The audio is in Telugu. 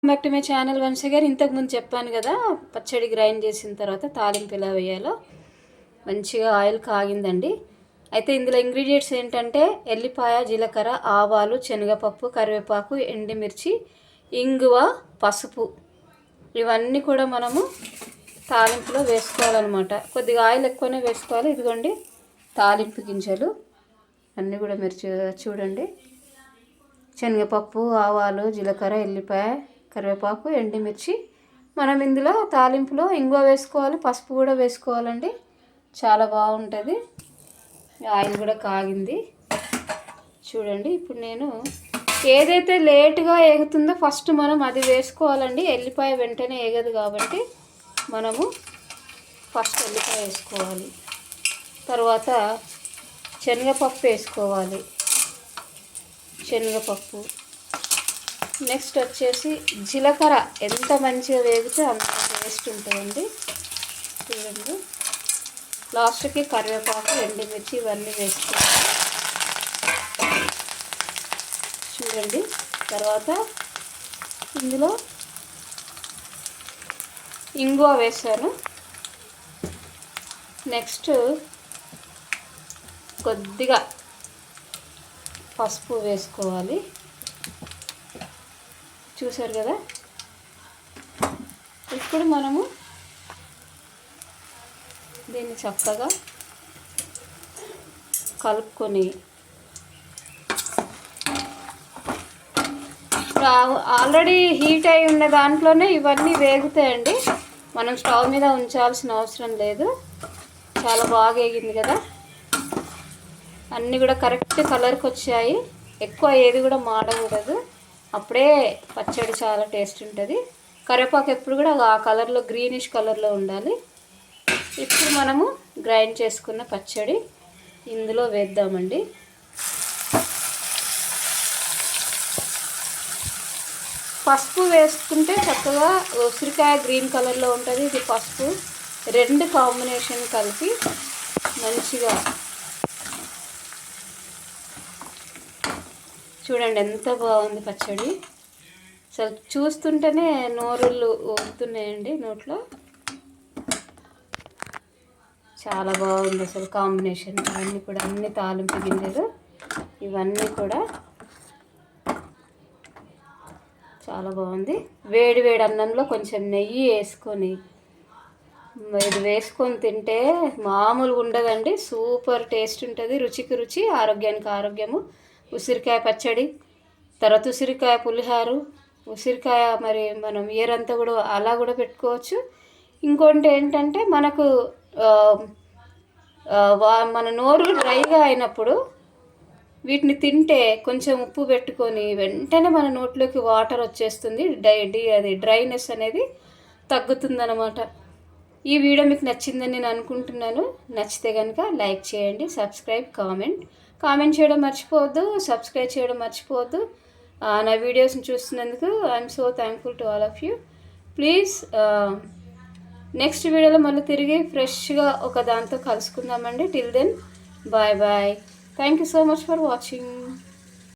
Back to my channel once again. ఇంతకుముందు చెప్పాను కదా, పచ్చడి గ్రైండ్ చేసిన తర్వాత తాలింపు ఎలా వేయాలో. మంచిగా ఆయిల్ కాగిందండి. అయితే ఇందులో ఇంగ్రీడియంట్స్ ఏంటంటే ఎల్లిపాయ, జీలకర్ర, ఆవాలు, శనగపప్పు, కరివేపాకు, ఎండుమిర్చి, ఇంగువ, పసుపు, ఇవన్నీ కూడా మనము తాలింపులో వేసుకోవాలన్నమాట. కొద్దిగా ఆయిల్ ఎక్కువనే వేసుకోవాలి. ఇదిగోండి తాలింపు గింజలు అన్నీ కూడా మీరు చూడండి. శనగపప్పు, ఆవాలు, జీలకర్ర, ఎల్లిపాయ, కరివేపాకు, ఎండుమిర్చి. మనం ఇందులో తాలింపులో ఇంగువ వేసుకోవాలి, పసుపు కూడా వేసుకోవాలండి. చాలా బాగుంటుంది. ఆయిల్ కూడా కాగింది చూడండి. ఇప్పుడు నేను ఏదైతే లేటుగా ఎగుతుందో ఫస్ట్ మనం అది వేసుకోవాలండి. ఎల్లిపాయ వెంటనే ఎగదు కాబట్టి మనము ఫస్ట్ ఎల్లిపాయ వేసుకోవాలి. తర్వాత శనగపప్పు వేసుకోవాలి. శనగపప్పు నెక్స్ట్ వచ్చేసి జీలకర్ర. ఎంత మంచిగా వేగితే అంత టేస్ట్ ఉంటుందండి. చూడండి, లాస్ట్కి కరివేపాకు, ఎండుమిర్చి ఇవన్నీ వేసుకోవాలి. చూడండి, తర్వాత ఇందులో ఇంగువ వేసాను. నెక్స్ట్ కొద్దిగా పసుపు వేసుకోవాలి. చూసారు కదా. ఇప్పుడు మనము దీన్ని చక్కగా కలుపుకొని ఆల్రెడీ హీట్ అయి ఉన్న దాంట్లోనే ఇవన్నీ వేగుతాయండి. మనం స్టవ్ మీద ఉంచాల్సిన అవసరం లేదు. చాలా బాగా వేగింది కదా. అన్నీ కూడా కరెక్ట్ కలర్కి వచ్చాయి. ఎక్కువ ఏది కూడా మాడకూడదు, అప్పుడే పచ్చడి చాలా టేస్ట్ ఉంటుంది. కరివేపాకు ఎప్పుడు కూడా ఆ కలర్లో, గ్రీనిష్ కలర్లో ఉండాలి. ఇప్పుడు మనము గ్రైండ్ చేసుకున్న పచ్చడి ఇందులో వేద్దామండి. పసుపు వేసుకుంటే చక్కగా ఉసిరికాయ గ్రీన్ కలర్లో ఉంటుంది. ఇది పసుపు రెండు కాంబినేషన్ కలిపి మంచిగా చూడండి ఎంత బాగుంది పచ్చడి. అసలు చూస్తుంటేనే నోరుళ్ళు ఊరుతున్నాయండి నోట్లో. చాలా బాగుంది అసలు కాంబినేషన్. ఇవన్నీ కూడా అన్ని తాలింపు గింజలు ఇవన్నీ కూడా చాలా బాగుంది. వేడి వేడి అన్నంలో కొంచెం నెయ్యి వేసుకొని ఇది వేసుకొని తింటే మామూలుగా ఉండదండి. సూపర్ టేస్ట్ ఉంటుంది. రుచికి రుచి, ఆరోగ్యానికి ఆరోగ్యము. ఉసిరికాయ పచ్చడి, తర్వాత ఉసిరికాయ పులిహారు, ఉసిరికాయ మరి మనం ఏరంతా కూడా అలా కూడా పెట్టుకోవచ్చు. ఇంకోటి ఏంటంటే మనకు మన నోరు డ్రైగా అయినప్పుడు వీటిని తింటే కొంచెం ఉప్పు పెట్టుకొని వెంటనే మన నోట్లోకి వాటర్ వచ్చేస్తుంది. అది డ్రైనెస్ అనేది తగ్గుతుందన్నమాట. ఈ వీడియో మీకు నచ్చిందని నేను అనుకుంటున్నాను. నచ్చితే కనుక లైక్ చేయండి, సబ్స్క్రైబ్, కామెంట్ చేయడం మర్చిపోవద్దు, సబ్స్క్రైబ్ చేయడం మర్చిపోవద్దు. నా వీడియోస్ని చూస్తున్నందుకు I'm so thankful to all of you. Please next వీడియోలో మళ్ళీ తిరిగి ఫ్రెష్గా ఒక దాంతో కలుసుకుందామండి. Till then bye bye. Thank you so much for watching.